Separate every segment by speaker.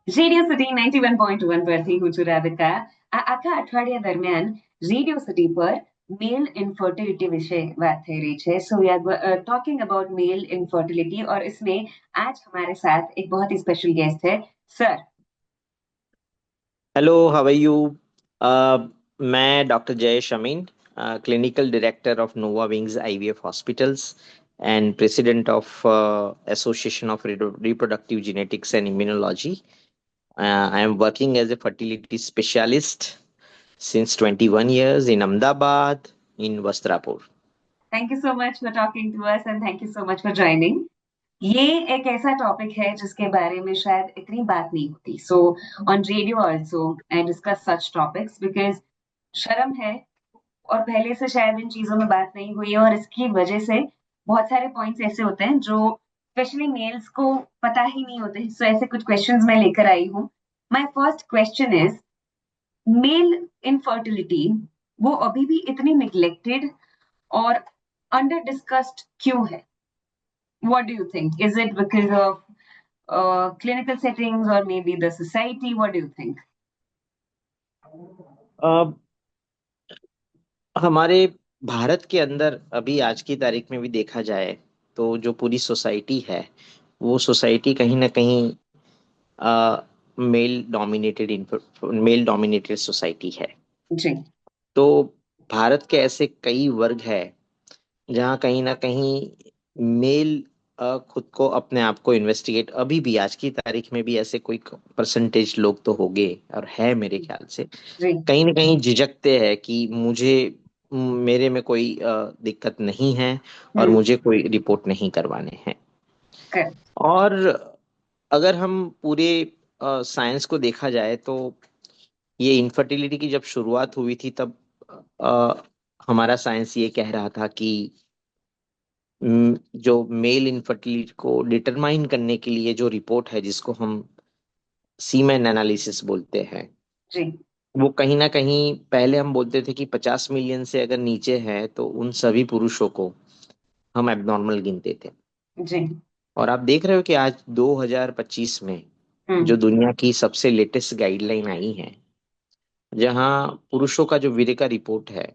Speaker 1: Radio city 91.1 પરથી હું છું રાધિકા. આ આખા અઠવાડિયા દરમિયાન રેડિયો સિટી પર मेल इनफर्टिलिटी विषय बात થઈ રહી છે. So we are talking about male infertility और इसमें आज हमारे साथ एक बहुत ही स्पेशल गेस्ट है sir.
Speaker 2: Hello, how are you? मैं doctor Jayesh Amin, clinical director of Nova Wings IVF hospitals and president of association of reproductive genetics and immunology. I am working as a fertility specialist since 21 years in Ahmedabad, in Vastrapur.
Speaker 1: Thank you so much for talking to us and thank you so much for joining. ये एक ऐसा topic है जिसके बारे में शायद इतनी बात नहीं होती. So on radio also I discuss such topics because शर्म है और पहले से शायद इन चीजों में बात नहीं हुई है और इसकी वजह से बहुत सारे पॉइंट्स ऐसे होते हैं जो स्पेशली मेल्स को पता ही नहीं होते. सो ऐसे कुछ क्वेश्चंस मैं लेकर आई हूँ. My first question is male infertility वो अभी भी इतनी निग्लेक्टेड और अंडर डिस्कस्ड क्यों है? What do you think? Is it because of clinical settings or maybe the society? What do you think?
Speaker 2: uh, हमारे भारत के अंदर अभी आज की तारीख में भी देखा जाए तो जो पूरी सोसाइटी है, वो सोसाइटी कहीं ना कहीं मेल डोमिनेटेड सोसाइटी है.
Speaker 1: जी.
Speaker 2: तो भारत के ऐसे कई वर्ग है जहाँ कहीं ना कहीं मेल खुद को अपने आप को इन्वेस्टिगेट, अभी भी आज की तारीख में भी ऐसे कोई परसेंटेज लोग तो होंगे और है मेरे ख्याल से,
Speaker 1: जी.
Speaker 2: कहीं ना कहीं झिझकते हैं कि मेरे में कोई दिक्कत नहीं है और
Speaker 1: हम्म.
Speaker 2: मुझे कोई रिपोर्ट नहीं करवाने हैं.
Speaker 1: करेक्ट.
Speaker 2: और अगर हम पूरे साइंस को देखा जाए तो ये इनफर्टिलिटी की जब शुरुआत हुई थी तब अ, हमारा साइंस ये कह रहा था कि जो मेल इनफर्टिलिटी को डिटरमाइन करने के लिए जो रिपोर्ट है, जिसको हम सीमेन एनालिसिस बोलते हैं,
Speaker 1: जी.
Speaker 2: वो कहीं ना कहीं पहले हम बोलते थे कि 50 मिलियन से अगर नीचे है तो उन सभी पुरुषों को हम एबनॉर्मल गिनते थे.
Speaker 1: जी.
Speaker 2: और आप देख रहे हो कि आज 2025 में जो
Speaker 1: हम्म.
Speaker 2: दुनिया की सबसे लेटेस्ट गाइडलाइन आई है, जहां पुरुषों का जो वीर्य का रिपोर्ट है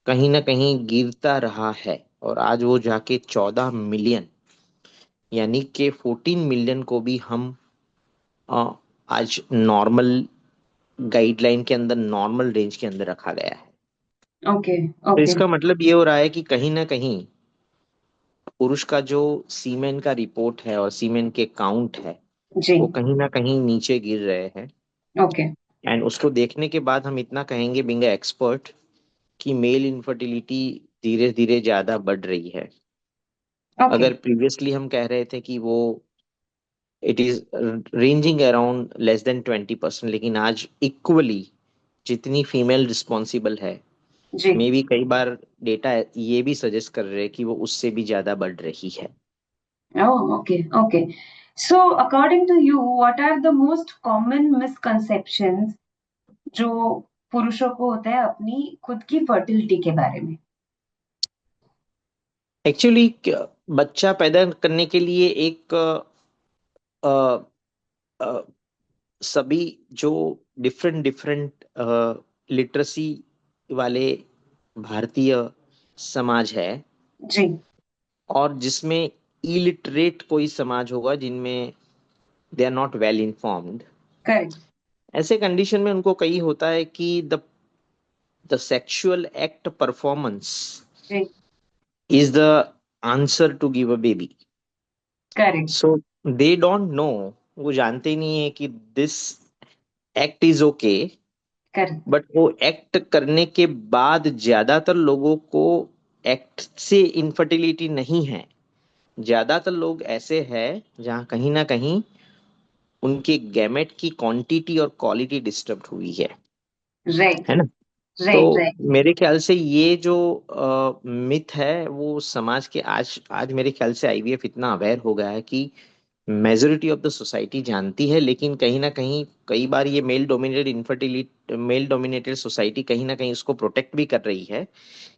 Speaker 2: कहीं ना कहीं गिरता रहा है, और आज वो जाके 14 मिलियन, यानी कि 14 मिलियन को भी हम अ, आज नॉर्मल गाइडलाइन के अंदर, नॉर्मल रेंज के अंदर रखा गया है.
Speaker 1: ओके.
Speaker 2: तो
Speaker 1: ओके.
Speaker 2: इसका मतलब ये हो रहा है कि कहीं ना कहीं पुरुष का जो सीमेन का रिपोर्ट है और सीमेन के काउंट है,
Speaker 1: जी.
Speaker 2: वो कहीं ना कहीं नीचे गिर रहे हैं.
Speaker 1: ओके.
Speaker 2: एंड उसको देखने के बाद हम इतना कहेंगे बिंग एक्सपर्ट कि मेल इनफर्टिलिटी धीरे धीरे ज्यादा बढ़ रही है.
Speaker 1: ओके.
Speaker 2: अगर प्रीवियसली हम कह रहे थे कि वो it is ranging around less than 20%, लेकिन आज इक्वली जितनी फीमेल रिस्पॉन्सिबल है,
Speaker 1: जी.
Speaker 2: मे बी कई बार डेटा ये भी सजेस्ट कर रहे हैं कि वो उससे भी ज्यादा बढ़ रही है.
Speaker 1: Oh, okay. Okay. So, according to you, what are the most common misconceptions जो पुरुषों को होता है अपनी खुद की फर्टिलिटी के बारे में?
Speaker 2: एक्चुअली बच्चा पैदा करने के लिए एक अ, अ, सभी जो डिफरेंट डिफरेंट लिटरेसी वाले भारतीय समाज है,
Speaker 1: जी.
Speaker 2: और जिसमें इलिटरेट कोई समाज होगा जिनमें they are not well informed,
Speaker 1: correct.
Speaker 2: ऐसे कंडीशन में उनको कई होता है कि द सेक्सुअल एक्ट परफॉर्मेंस
Speaker 1: जी.
Speaker 2: Is the answer to give a baby.
Speaker 1: Correct.
Speaker 2: So they don't know, वो जानते ही नहीं है कि this act is okay.
Speaker 1: Correct.
Speaker 2: But वो एक्ट करने के बाद ज्यादातर लोगों को एक्ट से इनफर्टिलिटी नहीं है. ज्यादातर लोग ऐसे हैं जहाँ कहीं ना कहीं उनके गैमेट की क्वांटिटी और क्वालिटी डिस्टर्ब हुई
Speaker 1: राइट.
Speaker 2: है ना. तो
Speaker 1: राइट. राइट.
Speaker 2: मेरे ख्याल से ये जो मिथ है वो समाज के, आज आज मेरे ख्याल से आईवीएफ इतना अवेयर हो गया है कि मेजोरिटी ऑफ द सोसाइटी जानती है, लेकिन कहीं ना कहीं कई बार ये मेल डोमिनेटेड सोसाइटी कहीं ना कहीं उसको प्रोटेक्ट भी कर रही है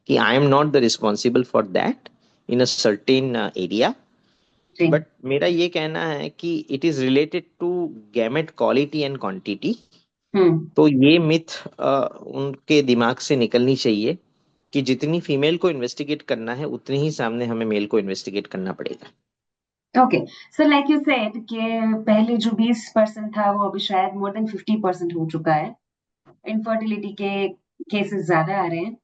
Speaker 2: कि I am not the responsible for that in a certain area.
Speaker 1: जी।
Speaker 2: बट मेरा ये कहना है कि it is related to gamete quality and quantity.
Speaker 1: Hmm.
Speaker 2: तो ये मिथ उनके दिमाग से निकलनी चाहिए कि जितनी फीमेल को इन्वेस्टिगेट करना है उतनी ही सामने हमें मेल को इन्वेस्टिगेट करना पड़ेगा।
Speaker 1: Okay, so like you said कि पहले जो 20% था वो अभी शायद मोर देन 50% हो चुका है। इनफर्टिलिटी के केसेस ज्यादा आ रहे हैं।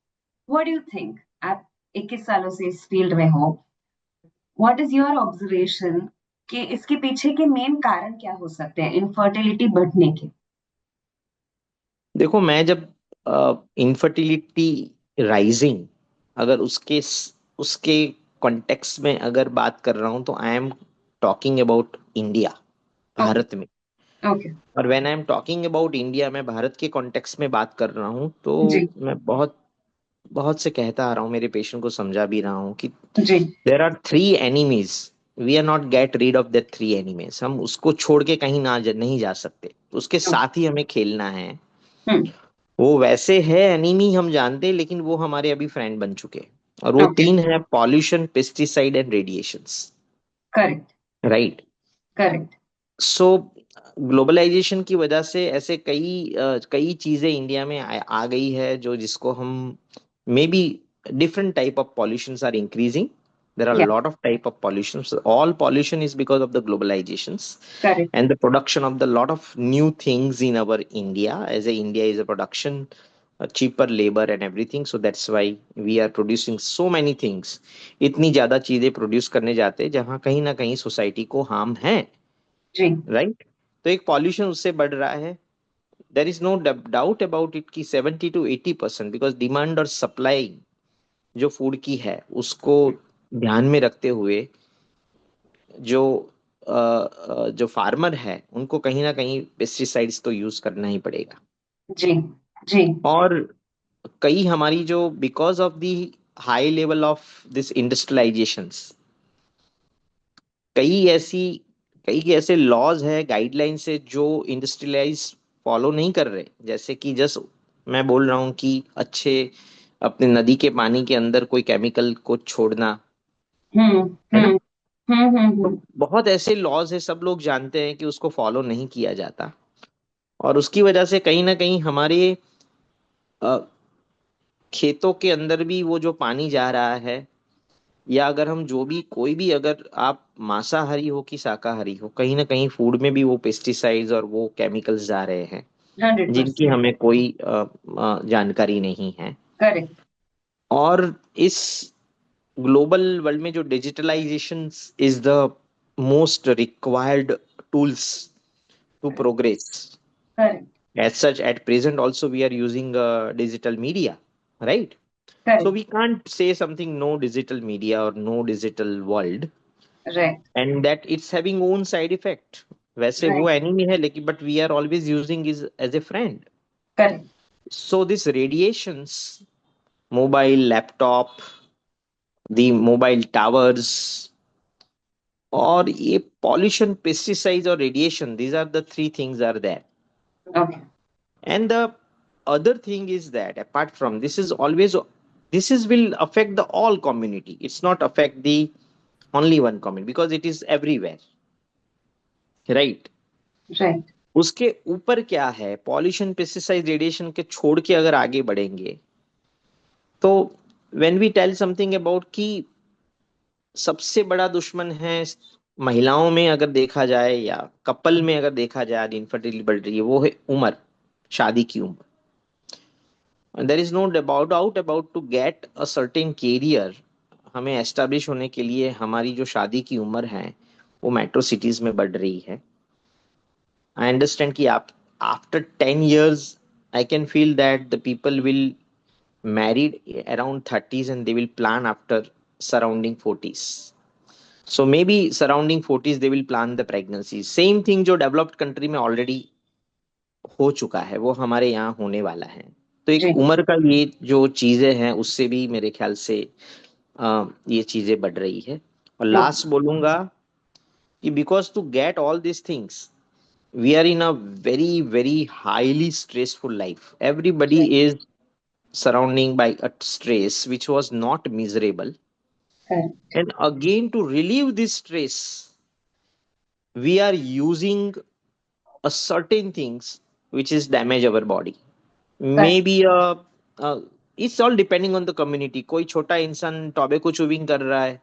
Speaker 1: What do you think? आप 21 सालों से इस फील्ड में हो, व्हाट इज योर ऑब्जर्वेशन कि इसके पीछे के मेन कारण क्या हो सकते हैं इनफर्टिलिटी बढ़ने के?
Speaker 2: देखो, मैं जब इनफर्टिलिटी राइजिंग, अगर उसके कॉन्टेक्स्ट में अगर बात कर रहा हूं तो I am talking about India,
Speaker 1: okay.
Speaker 2: Bharat में।
Speaker 1: ओके।
Speaker 2: और when I am talking about India, मैं भारत के कॉन्टेक्स्ट में बात कर रहा हूँ, तो
Speaker 1: जी।
Speaker 2: मैं बहुत बहुत से कहता आ रहा हूँ, मेरे पेशेंट को समझा भी रहा हूँ कि
Speaker 1: जी।
Speaker 2: There are three enemies, we are not get rid of the three enemies. हम उसको छोड़ के कहीं नहीं जा सकते, उसके
Speaker 1: ओके।
Speaker 2: साथ ही हमें खेलना है।
Speaker 1: हम्म।
Speaker 2: वो वैसे है एनिमी हम जानते हैं, लेकिन वो हमारे अभी फ्रेंड बन चुके हैं। और वो
Speaker 1: ओके।
Speaker 2: तीन है: pollution, pesticide and radiations.
Speaker 1: Correct.
Speaker 2: Right.
Speaker 1: Correct.
Speaker 2: So globalisation की वजह से ऐसे कई चीजें इंडिया में आ गई है, जो जिसको हम maybe different type of pollutions are increasing. there are a
Speaker 1: या।
Speaker 2: lot of type of pollutions. All pollution is because of the globalizations
Speaker 1: correct.
Speaker 2: and the production of the lot of new things in our India. As a India is a production, cheaper labor and everything, so that's why we are producing so many things. इतनी ज्यादा चीजें produce करने जाते हैं जहां कहीं ना कहीं सोसाइटी को हार्म है।
Speaker 1: जी।
Speaker 2: राइट। तो एक पॉल्यूशन उससे बढ़ रहा है। There is no doubt about it कि 70 to 80%, बिकॉज डिमांड और सप्लाई जो फूड की है उसको ध्यान में रखते हुए जो जो फार्मर है उनको कहीं ना कहीं पेस्टिसाइड्स तो यूज करना ही पड़ेगा।
Speaker 1: जी। जी।
Speaker 2: और कई हमारी जो because of the high level of this industrialisations, कई ऐसी कई ऐसे लॉज है, गाइडलाइंस है जो इंडस्ट्रियलाइज फॉलो नहीं कर रहे। जैसे कि जस्ट मैं बोल रहा हूँ कि अच्छे अपने नदी के पानी के अंदर कोई केमिकल को छोड़ना,
Speaker 1: हम्म।
Speaker 2: है ना।
Speaker 1: हम्म।
Speaker 2: तो
Speaker 1: हम्म।
Speaker 2: बहुत ऐसे लॉज है, सब लोग जानते हैं कि उसको फॉलो नहीं किया जाता। और उसकी वजह से कहीं ना कहीं हमारे अ, खेतों के अंदर भी वो जो पानी जा रहा है, या अगर हम जो भी कोई भी, अगर आप मांसाहारी हो कि शाकाहारी हो, कहीं ना कहीं फूड में भी वो पेस्टिसाइड्स और वो केमिकल्स जा रहे हैं
Speaker 1: हंड्रेड
Speaker 2: जिनकी
Speaker 1: परसेंट
Speaker 2: हमें कोई जानकारी नहीं है।
Speaker 1: करेक्ट।
Speaker 2: और इस ग्लोबल वर्ल्ड में जो digitalisation is the most required tools to progress.
Speaker 1: Correct.
Speaker 2: As such, at present also we are using digital media, right? So
Speaker 1: correct.
Speaker 2: we can't say something no digital media or no digital world,
Speaker 1: right.
Speaker 2: and that it's having own side effect. वैसे वो
Speaker 1: right.
Speaker 2: Enemy है, लेकिन but we are always using is as a friend.
Speaker 1: Correct.
Speaker 2: So this radiations, mobile, laptop, the mobile towers, और ये pollution, pesticides or radiation, these are the three things are there.
Speaker 1: Okay.
Speaker 2: And the other thing is that apart from this is always, this is will affect the all community. It's not affect the only one community because it is everywhere, right?
Speaker 1: Right.
Speaker 2: उसके ऊपर क्या है, pollution, pesticide, radiation के छोड़ के अगर आगे बढ़ेंगे तो when we tell something about कि सबसे बड़ा दुश्मन है महिलाओं में, अगर देखा जाए या कपल में अगर देखा जाए, इनफर्टिलिटी बढ़ रही है, वो है उम्र, शादी की उम्र। There is no doubt about to get a certain career, हमें एस्टेब्लिश होने के लिए हमारी जो शादी की उम्र है वो मेट्रो सिटीज में बढ़ रही है। आई अंडरस्टैंड कि आप after 10 years I can feel that the people will married around 30s and they will plan after surrounding 40s। So may be surrounding 40s they will plan the pregnancy. Same thing जो developed country में already हो चुका है वो हमारे यहाँ होने वाला है। तो एक
Speaker 1: जी।
Speaker 2: उम्र का ये जो चीजें हैं उससे भी मेरे ख्याल से ये चीजें बढ़ रही है। और
Speaker 1: ओके।
Speaker 2: लास्ट बोलूंगा कि because to get all this things we are in a very very highly stressful life. Everybody
Speaker 1: right.
Speaker 2: Is surrounding by a stress which was not miserable,
Speaker 1: correct.
Speaker 2: and again to relieve this stress we are using a certain things which is damage our body.
Speaker 1: Correct.
Speaker 2: Maybe uh, it's all depending on the community. कोई छोटा इंसान tobacco चुविंग कर रहा है,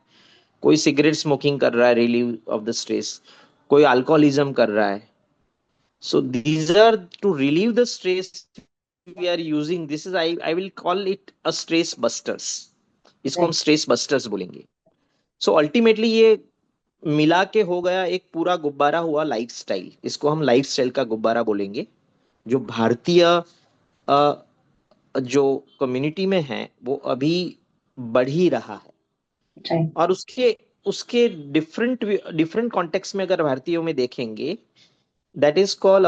Speaker 2: कोई cigarette smoking कर रहा है रिलीव ऑफ द स्ट्रेस, कोई अल्कोहलिज्म कर रहा है. So these are to relieve the stress we are using. This is I will call it a stress busters. इसको हम
Speaker 1: Right.
Speaker 2: स्ट्रेस बस्टर्स बोलेंगे. सो अल्टीमेटली ये मिला के हो गया एक पूरा गुब्बारा हुआ लाइफस्टाइल. इसको हम लाइफस्टाइल का गुब्बारा बोलेंगे, जो भारतीय जो कम्युनिटी में है वो अभी बढ़ ही रहा है.
Speaker 1: Right.
Speaker 2: और उसके उसके डिफरेंट डिफरेंट कॉन्टेक्स्ट में अगर भारतीयों में देखेंगे, that is called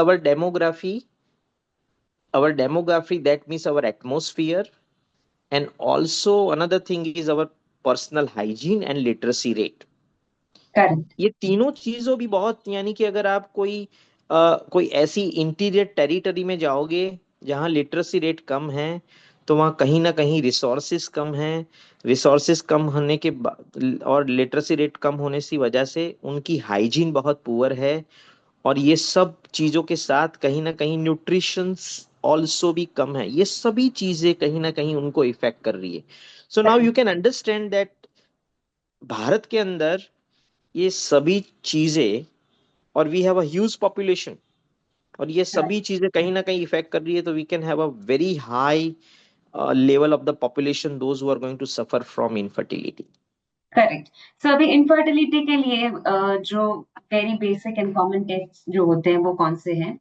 Speaker 2: our demography, that means our atmosphere, and also another thing is our personal hygiene and literacy rate.
Speaker 1: Correct.
Speaker 2: ये तीनों चीजों भी बहुत, यानी कि अगर आप कोई ऐसी इंटीरियर टेरिटरी में जाओगे जहाँ लिटरेसी रेट कम है, तो वहाँ कहीं ना कहीं रिसोर्सेज कम है. रिसोर्सेज कम होने के बाद और लिटरेसी रेट कम होने की वजह से उनकी हाइजीन बहुत पुअर है. और ये सब चीजों के साथ कहीं ना कहीं न्यूट्रिशंस ऑल्सो भी कम है. ये सभी चीजें कहीं ना कहीं उनको इफेक्ट कर रही है. So now
Speaker 1: Correct.
Speaker 2: You can understand that Bharat के अंदर ये सभी चीजें, और we have a huge population, और ये
Speaker 1: Correct.
Speaker 2: सभी चीजें कहीं ना कहीं इफेक्ट कर रही है. तो we can have a very high level of the population those who are going to suffer from infertility.
Speaker 1: Correct. सो अभी इनफर्टिलिटी के लिए जो very basic and common test जो होते हैं वो कौन से हैं,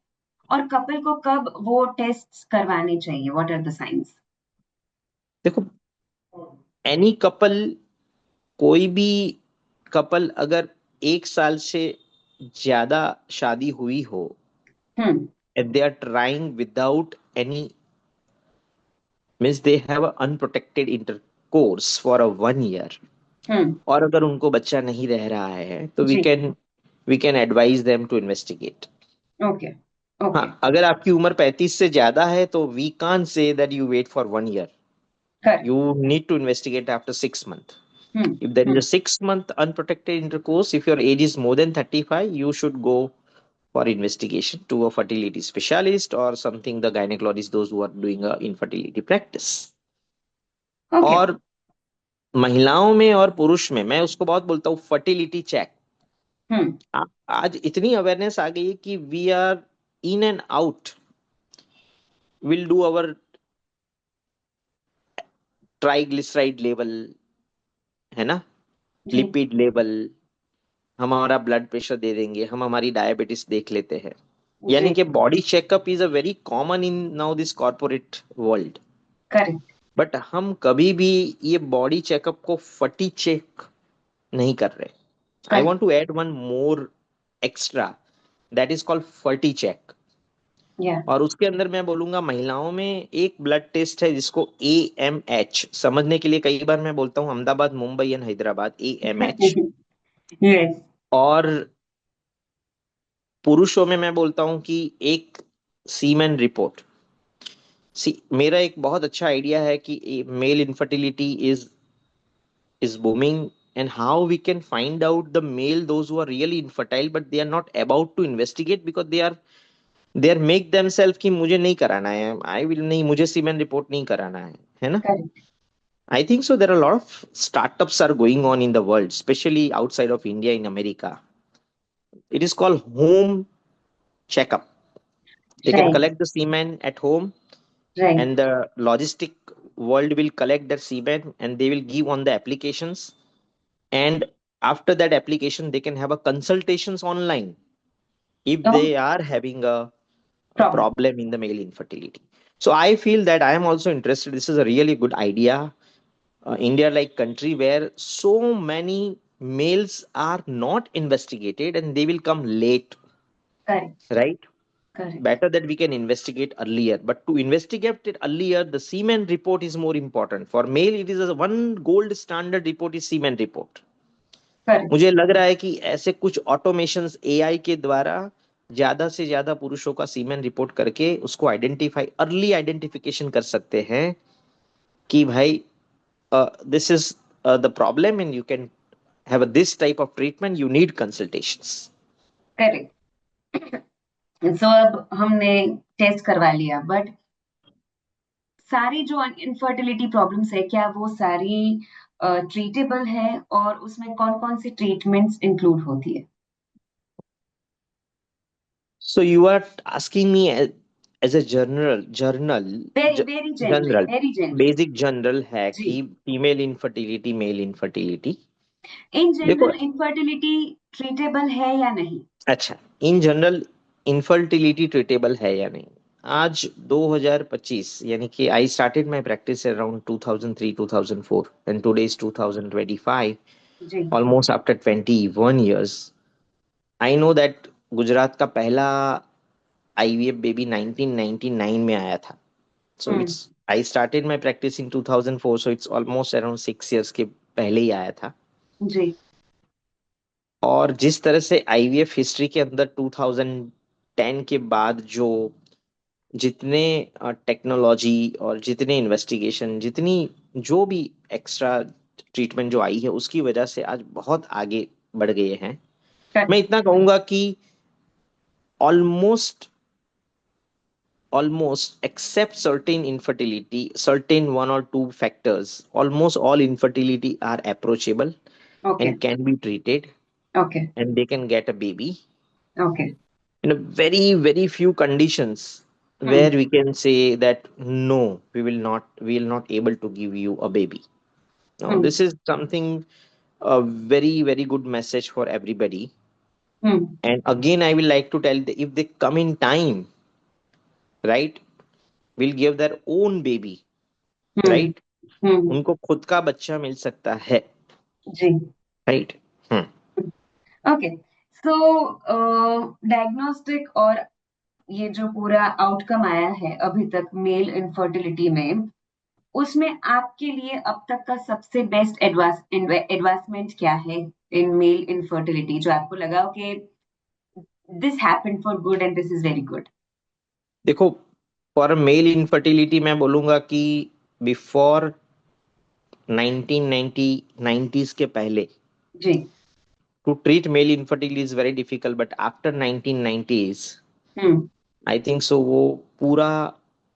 Speaker 1: और कपल को कब वो टेस्ट करवाने चाहिए, व्हाट आर द साइंस?
Speaker 2: देखो, एनी कपल, कोई भी कपल अगर 1 साल से ज्यादा शादी हुई हो,
Speaker 1: हम्म.
Speaker 2: and they are trying without any, means they have a unprotected intercourse for a 1 year,
Speaker 1: हम्म.
Speaker 2: और अगर उनको बच्चा नहीं रह रहा है तो वी
Speaker 1: जी.
Speaker 2: Can we can advise them to investigate.
Speaker 1: Okay. Okay.
Speaker 2: हाँ, अगर आपकी उम्र 35 से ज्यादा है तो we can say that you wait for 1 year.
Speaker 1: Correct.
Speaker 2: You need to investigate after 6 months.
Speaker 1: Hmm.
Speaker 2: If there is a
Speaker 1: hmm.
Speaker 2: 6 month unprotected intercourse, if your age is more than 35, you should go for investigation to a fertility specialist or something, the gynecologist, those who are doing a infertility practice.
Speaker 1: Okay.
Speaker 2: और महिलाओं में और पुरुष में मैं उसको बहुत बोलता हूँ फर्टिलिटी चेक.
Speaker 1: हम्म.
Speaker 2: आज इतनी अवेयरनेस आ गई है कि we are in and out, will do our triglyceride level, है ना,
Speaker 1: जी.
Speaker 2: लिपिड लेवल, हम हमारा ब्लड प्रेशर दे देंगे, हम हमारी डायबिटीज देख लेते हैं. यानी
Speaker 1: जी.
Speaker 2: कि body checkup is a very common in now this corporate world.
Speaker 1: Correct.
Speaker 2: But हम कभी भी ये बॉडी चेकअप को फटी चेक नहीं कर रहे. I
Speaker 1: correct.
Speaker 2: Want to add one more extra, that is called ferti check.
Speaker 1: Yeah.
Speaker 2: और उसके अंदर मैं बोलूंगा महिलाओं में एक ब्लड टेस्ट है जिसको AMH, समझने के लिए कई बार मैं बोलता हूँ Ahmedabad, Mumbai and Hyderabad, AMH.
Speaker 1: Yes.
Speaker 2: और पुरुषों में मैं बोलता हूँ कि एक सीमेन रिपोर्ट. सी, मेरा एक बहुत अच्छा आइडिया है कि male infertility is booming, and how we can find out the male those who are really infertile but they are not about to investigate because they are make themselves कि मुझे नहीं कराना है, आई विल नहीं, मुझे semen report नहीं कराना है ना.
Speaker 1: Correct.
Speaker 2: I think so there are a lot of startups are going on in the world, especially outside of India, in America. It is called home checkup. They can
Speaker 1: right.
Speaker 2: collect the semen at home,
Speaker 1: right.
Speaker 2: and the logistic world will collect that semen and they will give on the applications. And after that application they can have a consultations online if
Speaker 1: तो
Speaker 2: they are having a
Speaker 1: problem.
Speaker 2: problem in the male infertility. So I feel that I am also interested. This is a really good idea. India like country where so many males are not investigated and they will come late,
Speaker 1: correct.
Speaker 2: right?
Speaker 1: Correct.
Speaker 2: Better that we can investigate earlier, but to investigate it earlier the semen report is more important. For male it is a one gold standard report is semen report.
Speaker 1: Correct.
Speaker 2: मुझे लग रहा है कि ऐसे कुछ automations AI के द्वारा ज्यादा से ज्यादा पुरुषों का सीमेन रिपोर्ट करके उसको आइडेंटिफाई, अर्ली आइडेंटिफिकेशन कर सकते हैं कि भाई this is the problem and you can have this type of treatment, you need consultations.
Speaker 1: Correct. So अब हमने टेस्ट करवा लिया, बट सारी जो इनफर्टिलिटी प्रॉब्लम्स है, क्या वो सारी ट्रीटेबल है, और उसमें कौन कौन सी ट्रीटमेंट्स इंक्लूड होती है?
Speaker 2: So you are asking me as a
Speaker 1: very very generally,
Speaker 2: general,
Speaker 1: very generally.
Speaker 2: Basic general है
Speaker 1: जी।
Speaker 2: कि फीमेल इनफर्टिलिटी, मेल इनफर्टिलिटी।
Speaker 1: इन
Speaker 2: देखो,
Speaker 1: जनरल इनफर्टिलिटी ट्रीटेबल है या नहीं?
Speaker 2: अच्छा, इन जनरल इनफर्टिलिटी ट्रीटेबल है या नहीं? आज 2025, यानी कि I started my practice around 2003 2004 and today is 2025,
Speaker 1: जी।
Speaker 2: Almost after 21 years। I know that Gujarat का पहला आईवीएफ बेबी 1999 में आया था। So
Speaker 1: hmm.
Speaker 2: It's I started my practice in 2004, so it's almost around 6 years के पहले ही आया था।
Speaker 1: जी।
Speaker 2: और जिस तरह से आईवीएफ हिस्ट्री के अंदर 2010 के बाद जो जितने टेक्नोलॉजी और जितने इन्वेस्टिगेशन, जितनी जो भी एक्स्ट्रा ट्रीटमेंट जो आई है, उसकी वजह से आज बहुत आगे बढ़ गए हैं। मैं
Speaker 1: करेक्ट।
Speaker 2: इतना कहूंगा कि almost almost except certain infertility, certain one or two factors, almost all infertility are approachable
Speaker 1: okay.
Speaker 2: and can be treated,
Speaker 1: okay.
Speaker 2: and they can get a baby
Speaker 1: okay.
Speaker 2: in a very, very few conditions where
Speaker 1: hmm.
Speaker 2: we can say that no, we will not able to give you a baby. Now,
Speaker 1: hmm.
Speaker 2: this is something a very, very good message for everybody.
Speaker 1: Hmm.
Speaker 2: And again, I will like to tell if they come in time, right, will give their own baby,
Speaker 1: hmm.
Speaker 2: right?
Speaker 1: हम्म।
Speaker 2: उनको खुद का बच्चा मिल सकता है,
Speaker 1: जी।
Speaker 2: Right. हम्म।
Speaker 1: Okay. सो diagnostic और ये जो पूरा आउटकम आया है अभी तक मेल इनफर्टिलिटी में, उसमें आपके लिए अब तक का सबसे बेस्ट एडवांसमेंट क्या है इन मेल इनफर्टिलिटी, जो आपको लगा हो कि this happened for good and this is very good?
Speaker 2: देखो, फॉर मेल इनफर्टिलिटी मैं बोलूंगा कि बिफोर 1990, 90s के पहले
Speaker 1: जी।
Speaker 2: To treat male infertility is very difficult, but after 1990s
Speaker 1: hmm.
Speaker 2: I think so वो पूरा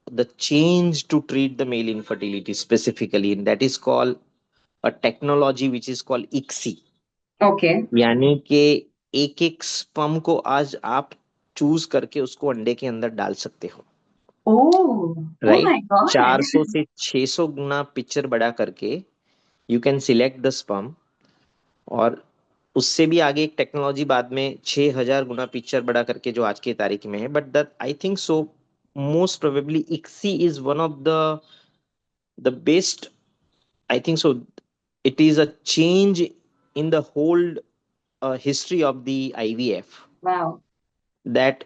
Speaker 2: the change to treat the male infertility specifically, that is called a technology which is called ICSI.
Speaker 1: Okay.
Speaker 2: यानी कि एक एक sperm को आज आप choose करके उसको अंडे के अंदर डाल सकते हो,
Speaker 1: ओ। ओ
Speaker 2: राइट।
Speaker 1: My God.
Speaker 2: 400 से 600 गुना पिक्चर बड़ा करके you can select the sperm. और उससे भी आगे एक टेक्नोलॉजी बाद में 6000 गुना पिक्चर बड़ा करके जो आज की तारीख में है, but that I think so most probably ICSI is one of the best, I think so it is a change in the whole history of the IVF,
Speaker 1: wow.
Speaker 2: That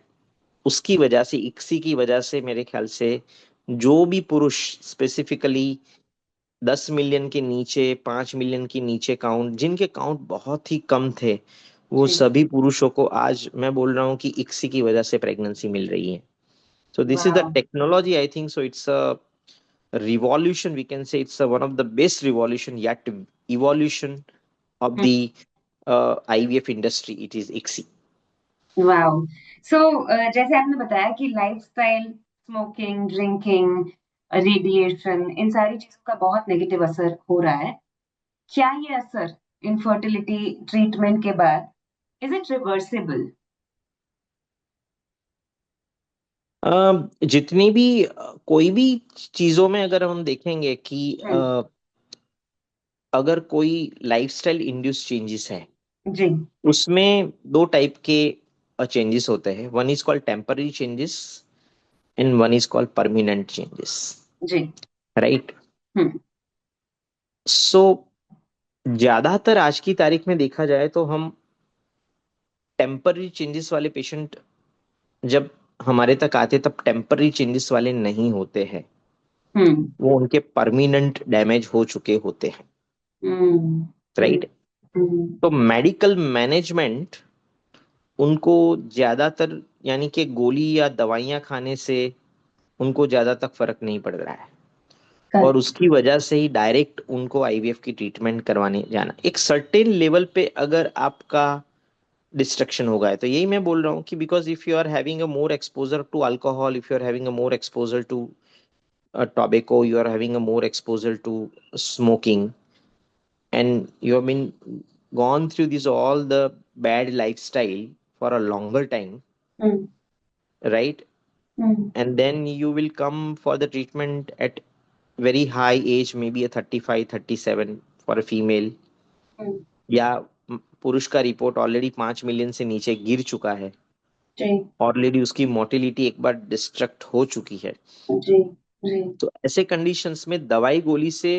Speaker 2: उसकी वजह से, इक्सी की वजह से मेरे ख्याल से जो भी पुरुष स्पेसिफिकली 10 मिलियन के नीचे, 5 मिलियन के नीचे काउंट, जिनके काउंट बहुत ही कम थे, वो
Speaker 1: जी।
Speaker 2: सभी पुरुषों को आज मैं बोल रहा हूँ कि इक्सी की वजह से प्रेगनेंसी मिल रही है। So this is the
Speaker 1: wow.
Speaker 2: Technology, I think so it's a revolution, we can say it's one of the best revolution yet evolution of the IVF industry, it is ICSI।
Speaker 1: Wow. So जैसे आपने बताया कि lifestyle, smoking, drinking, radiation, इन सारी चीजों का बहुत negative असर हो रहा है। क्या ये असर इनफर्टिलिटी ट्रीटमेंट के बाद, इज इट रिवर्सिबल?
Speaker 2: जितनी भी कोई भी चीजों में अगर हम देखेंगे कि
Speaker 1: हम्म।
Speaker 2: अगर कोई लाइफस्टाइल इंड्यूस चेंजेस है,
Speaker 1: जी।
Speaker 2: उसमें दो टाइप के चेंजेस होते हैं। One is called temporary changes and one is called permanent changes,
Speaker 1: जी।
Speaker 2: राइट।
Speaker 1: हम्म।
Speaker 2: सो ज्यादातर आज की तारीख में देखा जाए तो हम टेम्पररी चेंजेस वाले पेशेंट जब हमारे तक आते, तब टेम्पररी चेंजेस वाले नहीं होते हैं,
Speaker 1: हम्म।
Speaker 2: वो उनके परमानेंट डैमेज हो चुके होते हैं,
Speaker 1: हम्म। हम्म।
Speaker 2: राइट।
Speaker 1: हम्म।
Speaker 2: तो मेडिकल मैनेजमेंट उनको ज्यादातर, यानी कि गोली या दवाइयां खाने से उनको ज्यादा तक फर्क नहीं पड़ रहा है, और
Speaker 1: करेक्ट।
Speaker 2: उसकी वजह से ही डायरेक्ट उनको आईवीएफ की ट्रीटमेंट करवाने जाना। एक सर्टेन लेवल पे अगर आपका डिस्ट्रक्शन होगा। तो यही मैं बोल रहा हूँ कि because if you are having a more exposure to alcohol, if you are having a more exposure to tobacco, you are having a more exposure to smoking, and you have been gone through this all the bad lifestyle for a longer time,
Speaker 1: Hmm.
Speaker 2: right?
Speaker 1: Hmm.
Speaker 2: And then you will come for the treatment at very high age, maybe a 35, 37 for a female,
Speaker 1: Hmm.
Speaker 2: या पुरुष का report already 5 million से नीचे गिर चुका है,
Speaker 1: जी
Speaker 2: already उसकी motility एक बार डिस्ट्रक्ट हो चुकी है।
Speaker 1: जी जी।
Speaker 2: तो ऐसे कंडीशंस में दवाई गोली से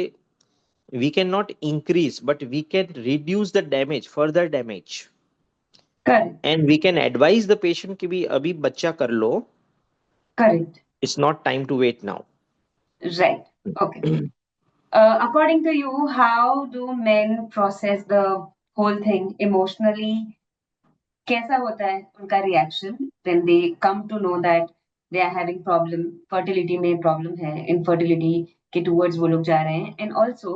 Speaker 2: we cannot increase, but we can reduce the damage, further damage,
Speaker 1: correct
Speaker 2: and we can advise the patient कि भी अभी बच्चा कर लो,
Speaker 1: correct.
Speaker 2: it's not time to wait now.
Speaker 1: Right. Okay. According to you, how do men process the whole thing emotionally? कैसा होता है उनका reaction when they come to know that they are having problem, fertility में problem है, infertility के towards वो लोग जा रहे हैं, and also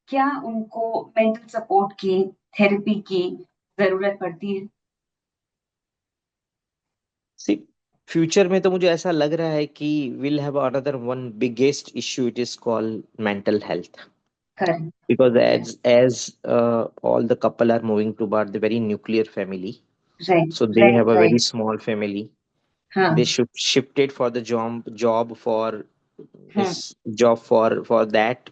Speaker 1: क्या उनको मेंटल सपोर्ट की, थेरेपी की जरूरत पड़ती है?
Speaker 2: See, फ्यूचर में तो मुझे ऐसा लग रहा है कि we'll have another one biggest issue, it is called mental health,
Speaker 1: correct.
Speaker 2: because as all the couple are moving toward the very nuclear family,
Speaker 1: right
Speaker 2: so they
Speaker 1: right
Speaker 2: have a very
Speaker 1: right.
Speaker 2: small family. They
Speaker 1: हाँ।
Speaker 2: should shifted for the job for
Speaker 1: हम्म।
Speaker 2: इस job for that,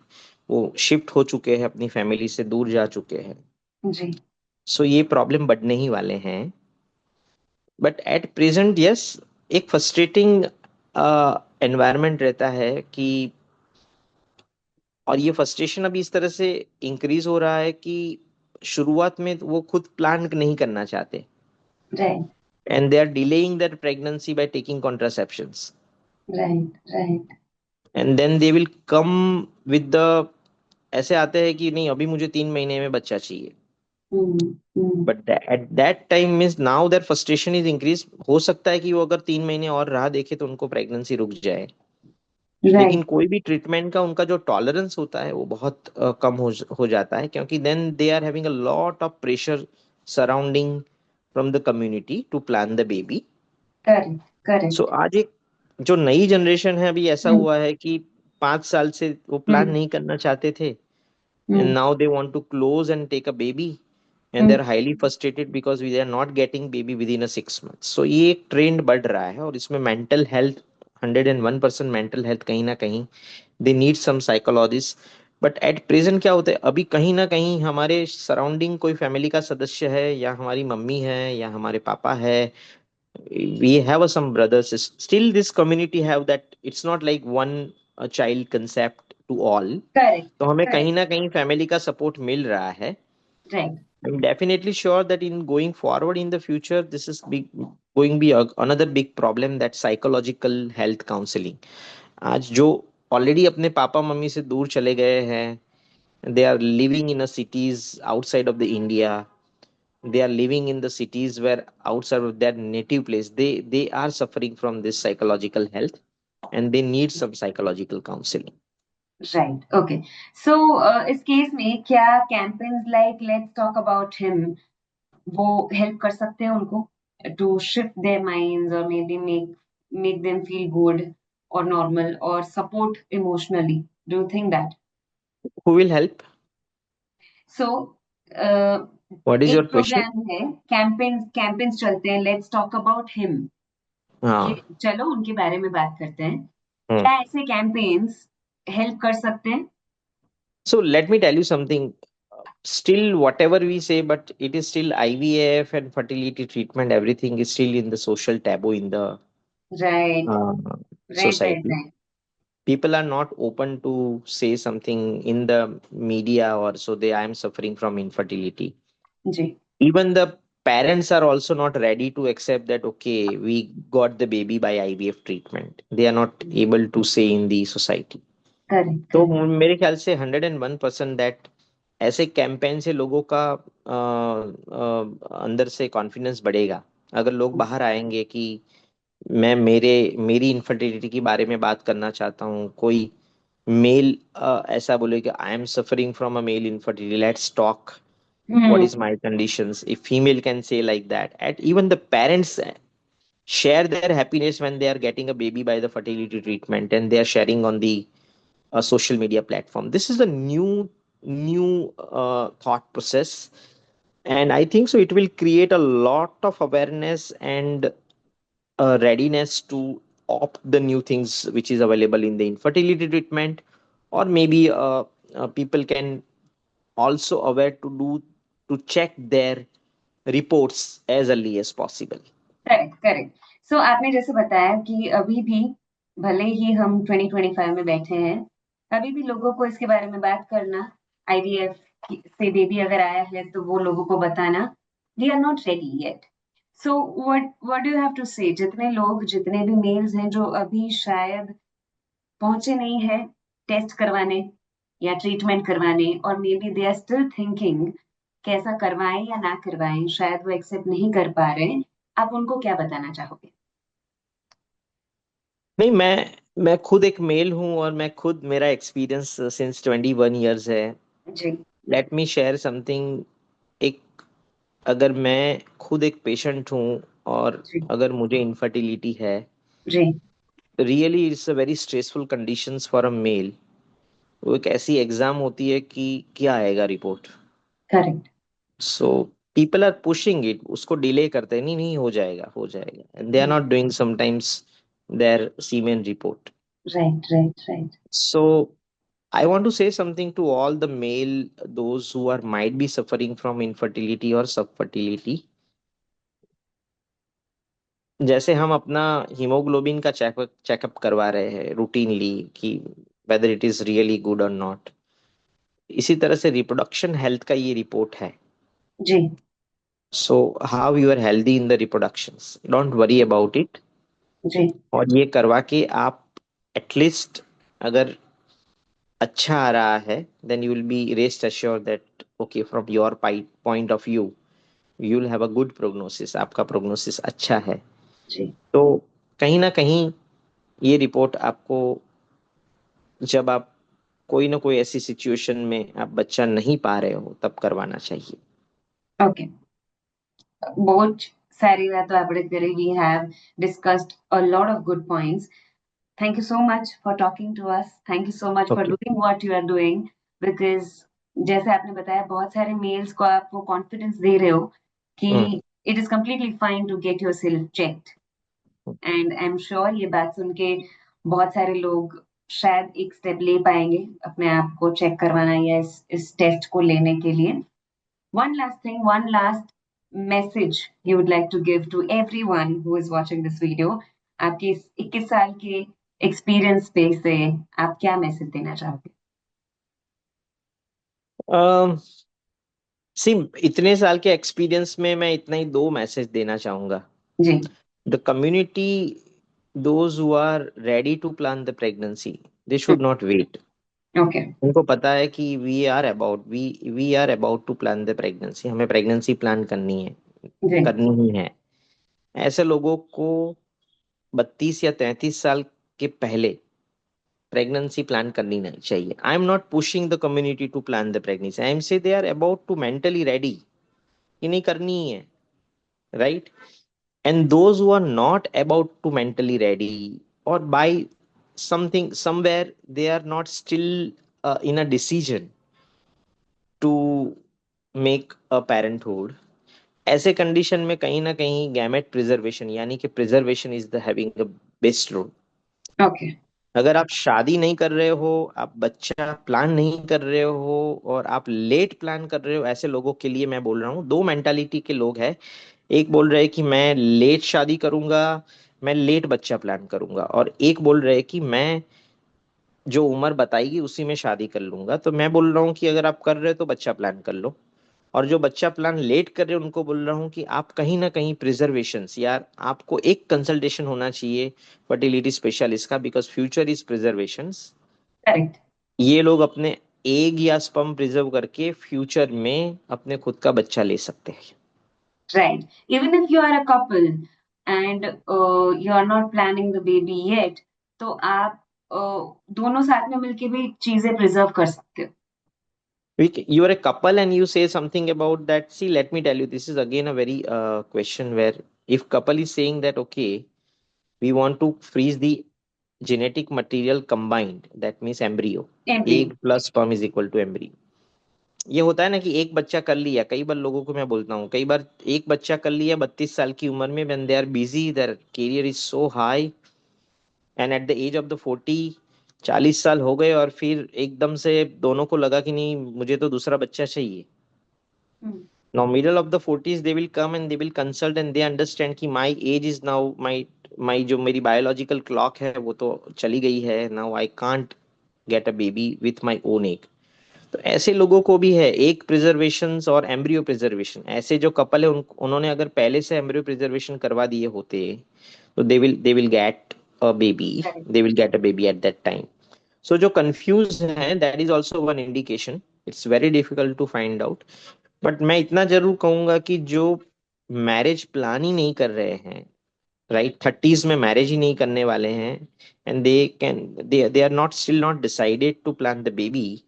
Speaker 2: वो shift हो चुके हैं, अपनी family से दूर जा चुके हैं।
Speaker 1: जी।
Speaker 2: सो ये प्रॉब्लम बढ़ने ही वाले हैं। बट एट प्रेजेंट यस, एक फ्रस्ट्रेटिंग एनवायरनमेंट रहता है कि, और ये फ्रस्ट्रेशन अभी इस तरह से इंक्रीज हो रहा है कि शुरुआत में वो खुद प्लान नहीं करना चाहते,
Speaker 1: right
Speaker 2: and they are delaying their pregnancy by taking contraceptions,
Speaker 1: right right.
Speaker 2: And then they will come with the, ऐसे आते हैं कि नहीं अभी मुझे 3 महीने में बच्चा चाहिए।
Speaker 1: Hmm.
Speaker 2: But at that time means now there frustration is increase, हो सकता है कि वो अगर 3 महीने और राह देखे तो उनको प्रेगनेंसी रुक जाए। लेकिन
Speaker 1: राइट
Speaker 2: कोई भी ट्रीटमेंट का उनका जो टॉलरेंस होता है वो बहुत कम हो जाता है, क्योंकि then they are having a lot of pressure surrounding from the community to plan the baby.
Speaker 1: Correct
Speaker 2: so
Speaker 1: correct.
Speaker 2: आज एक जो नई जनरेशन है, अभी ऐसा
Speaker 1: हम्म
Speaker 2: हुआ है कि 5 साल से वो प्लान
Speaker 1: हम्म
Speaker 2: नहीं करना चाहते थे, and
Speaker 1: hmm
Speaker 2: now they want to close and take a baby, and they're
Speaker 1: hmm.
Speaker 2: highly frustrated because we are not getting baby within a 6 months. So ये एक ट्रेंड बढ़ रहा है, और इसमें मेंटल हेल्थ, 101% मेंटल हेल्थ कहीं ना कहीं they need some psychologist. But at present क्या होता है, अभी कहीं ना कहीं हमारे सराउंडिंग कोई फैमिली का सदस्य है, या हमारी मम्मी है, या हमारे पापा है, we have some brothers, still this community have that, it's not like one child concept to all।
Speaker 1: Correct
Speaker 2: तो हमें कहीं
Speaker 1: करेक्ट।
Speaker 2: ना कहीं फैमिली का सपोर्ट मिल रहा है।
Speaker 1: Right.
Speaker 2: I'm definitely sure that in going forward in the future, this is big going be another big problem, that psychological health counseling। आज जो ऑलरेडी अपने पापा मम्मी से दूर चले गए हैं, they are living in a cities outside of the India, they are living in the cities where outside of their native place, they are suffering from this psychological health, and they need some psychological counseling।
Speaker 1: Right. Okay. So इस case में क्या campaigns like let's talk about him वो help कर सकते हैं उनको to shift their minds और maybe make them feel good और नॉर्मल और support emotionally? Do you think that?
Speaker 2: Who will help?
Speaker 1: So
Speaker 2: What is
Speaker 1: एक
Speaker 2: your question?
Speaker 1: प्रोग्राम है, कैंपेन्स कैंपेन्स चलते हैं, लेट्स टॉक अबाउट हिम, कि
Speaker 2: हाँ।
Speaker 1: चलो उनके बारे में बात करते हैं।
Speaker 2: हम्म।
Speaker 1: क्या ऐसे कैंपेन्स हेल्प कर सकते हैं?
Speaker 2: So let me tell you something. Still, whatever we say, but it is still IVF and fertility treatment. Everything is still in the social taboo in the
Speaker 1: right
Speaker 2: uh,
Speaker 1: right right
Speaker 2: society.
Speaker 1: Right.
Speaker 2: People are not open to say something in the media, or so they, I am suffering from infertility.
Speaker 1: जी।
Speaker 2: Even the parents are also not ready to accept that, okay, we got the baby by IVF treatment. They are not able to say in the society.
Speaker 1: Correct
Speaker 2: तो
Speaker 1: correct.
Speaker 2: मेरे ख्याल से 101% that ऐसे campaign से लोगों का अंदर से कॉन्फिडेंस बढ़ेगा। अगर लोग बाहर आएंगे कि मैं मेरी इनफर्टिलिटी के बारे में बात करना चाहता हूँ, कोई मेल ऐसा बोले कि I am suffering from a male infertility, let's talk, what
Speaker 1: Hmm.
Speaker 2: is my conditions. If female can say like that, and even the parents share their happiness when they are getting a baby by the fertility treatment, and they are sharing on the social media platform. This is a new thought process, and I think so it will create a lot of awareness and readiness to opt the new things which is available in the infertility treatment. Or maybe people can also aware to do to check their reports as early as possible.
Speaker 1: Correct correct. So आपने जैसे बताया कि अभी भी भले ही हम 2025 में बैठे हैं, अभी भी लोगों को इसके बारे में बात करना, आईवीएफ से बेबी अगर आया है तो वो लोगों को बताना, we are not ready yet. So what do you have to say, जितने लोग, जितने भी मेल्स हैं जो अभी शायद पहुंचे नहीं है टेस्ट करवाने या ट्रीटमेंट करवाने, और maybe they are still thinking कैसा करवाएं या ना करवाएं, शायद वो एक्सेप्ट नहीं कर पा रहे हैं, आप उनको क्या बताना चाहोगे?
Speaker 2: नहीं, मैं खुद एक मेल हूँ, और मैं खुद, मेरा एक्सपीरियंस सिंस 21 ईयर्स है।
Speaker 1: जी।
Speaker 2: Let me share something. एक, अगर मैं खुद एक पेशेंट हूँ, और
Speaker 1: जी।
Speaker 2: अगर मुझे इनफर्टिलिटी है,
Speaker 1: जी।
Speaker 2: Really it's a very stressful conditions for a male. वो एक ऐसी एग्जाम होती है कि क्या आएगा report.
Speaker 1: Correct.
Speaker 2: So people are pushing it, उसको डिले करते हैं, नहीं नहीं हो जाएगा हो जाएगा, and they are not doing sometimes their semen report.
Speaker 1: Right right right.
Speaker 2: So I want to say something to all the male, those who are might be suffering from infertility or subfertility. जैसे हम अपना haemoglobin का checkup करवा रहे हैं routinely, कि whether it is really good और not, इसी तरह से रिप्रोडक्शन हेल्थ का ये रिपोर्ट है।
Speaker 1: जी।
Speaker 2: So how you are healthy in the reproductions, don't worry about it.
Speaker 1: जी।
Speaker 2: और ये करवा के आप एटलीस्ट, अगर अच्छा आ रहा है, then you will be rest assure that okay, from your point of view you will have a good prognosis, आपका प्रोग्नोसिस अच्छा है।
Speaker 1: जी।
Speaker 2: तो कहीं ना कहीं ये रिपोर्ट आपको, जब आप कोई ना कोई ऐसी सिचुएशन में आप बच्चा नहीं पा रहे हो, तब करवाना चाहिए।
Speaker 1: ओके। बहुत सारी बातें આપણે કરી, we have discussed a lot of good points. Thank you so much for talking to us. Thank you so much for
Speaker 2: okay.
Speaker 1: doing what you are doing. Because जैसे आपने बताया, बहुत सारे मेल्स को आप वो कॉन्फिडेंस दे रहे हो कि
Speaker 2: hmm.
Speaker 1: It is completely fine to get yourself checked. And I am sure ये बात सुन के बहुत सारे लोग शायद एक स्टेप ले पाएंगे अपने आप को चेक करवाना या इस टेस्ट को लेने के लिए। One last thing, one last message you would like to give to everyone who is watching this video. आपके इस 21 साल के एक्सपीरियंस पे से आप क्या मैसेज देना चाहोगे?
Speaker 2: सी, इतने साल के एक्सपीरियंस में मैं इतना ही दो मैसेज देना चाहूंगा।
Speaker 1: जी।
Speaker 2: The community, those who are ready to plan the pregnancy, they should not wait.
Speaker 1: Okay.
Speaker 2: उनको पता है कि we are about to plan the pregnancy, हमें प्रेगनेंसी प्लान करनी है,
Speaker 1: जी।
Speaker 2: करनी ही है। ऐसे लोगों को 32 या 33 साल के पहले प्रेगनेंसी प्लान करनी नहीं चाहिए। I am not pushing the community to plan the pregnancy, I am say they are about to mentally ready, कि नहीं करनी ही है, right. And those who are not about to mentally ready, और by something somewhere they are not still in a decision to make a parenthood, ऐसे condition में कहीं ना कहीं गैमेट प्रिजर्वेशन, यानी कि preservation is the having a best role.
Speaker 1: Okay.
Speaker 2: अगर आप शादी नहीं कर रहे हो, आप बच्चा प्लान नहीं कर रहे हो, और आप लेट प्लान कर रहे हो, ऐसे लोगों के लिए मैं बोल रहा हूँ, दो मेंटालिटी के लोग हैं। एक बोल रहे हैं कि मैं लेट शादी करूंगा, मैं लेट बच्चा प्लान करूंगा, और एक बोल रहे हैं कि मैं जो उम्र बताएगी उसी में शादी कर लूंगा। तो मैं बोल रहा हूँ कि अगर आप कर रहे हो तो बच्चा प्लान कर लो, और जो बच्चा प्लान लेट कर रहे हैं उनको बोल रहा हूँ कि आप कहीं ना कहीं प्रिजर्वेशन, यार आपको एक कंसल्टेशन होना चाहिए फर्टिलिटी स्पेशलिस्ट का, because future is preservation.
Speaker 1: Correct.
Speaker 2: ये लोग अपने एग या स्पर्म प्रिजर्व करके फ्यूचर में अपने खुद का बच्चा ले सकते हैं।
Speaker 1: Right. Even if you are a couple and you are not planning the baby yet, तो आप दोनों साथ में मिलके भी चीजें प्रिजर्व कर सकते हो।
Speaker 2: You are a couple and you say something about that. See, let me tell you, this is again a very question where if couple is saying that, okay, we want to freeze the genetic material combined, that means embryo,
Speaker 1: embryo.
Speaker 2: egg plus sperm is equal to embryo. ये होता है ना कि एक बच्चा कर लिया, कई बार लोगों को मैं बोलता हूँ, कई बार एक बच्चा कर लिया 32 साल की उम्र में, when they are busy, their career is so high, and at the age of the 40 40 साल हो गए और फिर एकदम से दोनों को लगा कि नहीं, मुझे तो दूसरा बच्चा चाहिए.
Speaker 1: हम्म.
Speaker 2: Now middle of the 40s they will come and they will consult and they understand कि my age is now my जो मेरी biological clock है वो तो चली गई है. Now I can't get a baby with my own egg. तो ऐसे लोगों को भी है एक प्रिजर्वेशन और एम्ब्रियो प्रिजर्वेशन. ऐसे जो कपल है उन्होंने अगर पहले से एम्ब्रियो प्रिजर्वेशन करवा दिए होते तो they will get a baby.
Speaker 1: Correct.
Speaker 2: They will get a baby at that time. So जो कंफ्यूज है that is also one indication. It's very difficult to find out. But मैं इतना जरूर कहूंगा कि जो मैरिज प्लान ही नहीं कर रहे हैं, राइट, 30s में मैरिज ही नहीं करने वाले हैं, and they are not still not decided to plan the baby,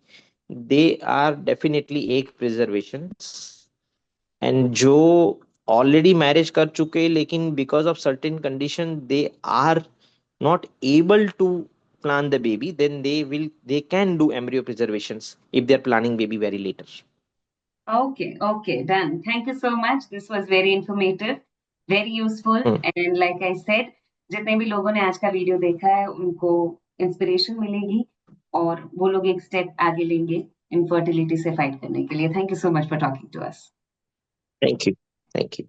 Speaker 2: they are definitely egg preservation. And जो ऑलरेडी मैरिज कर चुके लेकिन because of certain condition they are not able to plan the baby, then they can do embryo preservations if they are planning baby very later.
Speaker 1: Okay, okay, done. Thank you so much. This was very informative, very useful.
Speaker 2: Hmm.
Speaker 1: And like I said, जितने भी लोगों ने आज का video देखा है उनको inspiration मिलेगी और वो लोग एक स्टेप आगे लेंगे इनफर्टिलिटी से फाइट करने के लिए. Thank you so much for talking to us.
Speaker 2: Thank you. Thank you.